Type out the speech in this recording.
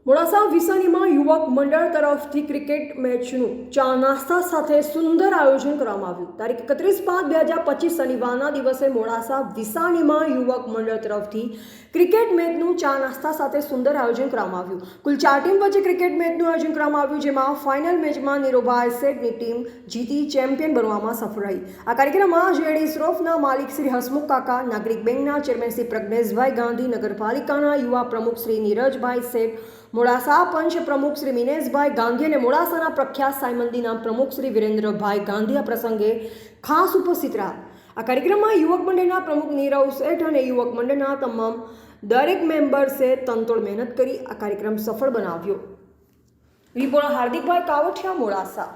મોડાસા વિસાનીમાં યુવક મંડળ તરફથી ક્રિકેટ મેચનું ચા નાસ્તા સાથે સુંદર આયોજન કરવામાં આવ્યું। તારીખ 31/5/2025 શનિવારના દિવસે મોડાસા વિસાનીમાં યુવક મંડળ તરફથી ક્રિકેટ મેચનું ચા નાસ્તા સાથે સુંદર આયોજન કરવામાં આવ્યું। કુલ 4 ટીમ વચ્ચે ક્રિકેટ મેચનું આયોજન કરવામાં આવ્યું, જેમાં ફાઇનલ મેચમાં નીરોભાઈ સેઠની ટીમ જીતી ચેમ્પિયન બનવામાં સફળ રહી। આ કાર્યક્રમમાં જેડી શ્રોફના માલિક શ્રી હસમુખ કાકા, નાગરિક બેંકના ચેરમેન શ્રી પ્રજ્ઞેશભાઈ ગાંધી, નગરપાલિકાના યુવા પ્રમુખ શ્રી નીરજભાઈ શેઠ, મોડાસા પંચ પ્રમુખ શ્રી મિનેશભાઈ ગાંધી અને મોડાસાના પ્રખ્યાત સાઈ મંદિરના પ્રમુખ શ્રી વિરેન્દ્રભાઈ ગાંધી આ પ્રસંગે ખાસ ઉપસ્થિત રહ્યા। આ કાર્યક્રમમાં યુવક મંડળના પ્રમુખ નીરવ શેઠ અને યુવક મંડળના તમામ દરેક મેમ્બર્સે તનતોડ મહેનત કરી આ કાર્યક્રમ સફળ બનાવ્યો। રિપોર્ટર હાર્દિકભાઈ કાવઠિયા, મોડાસા।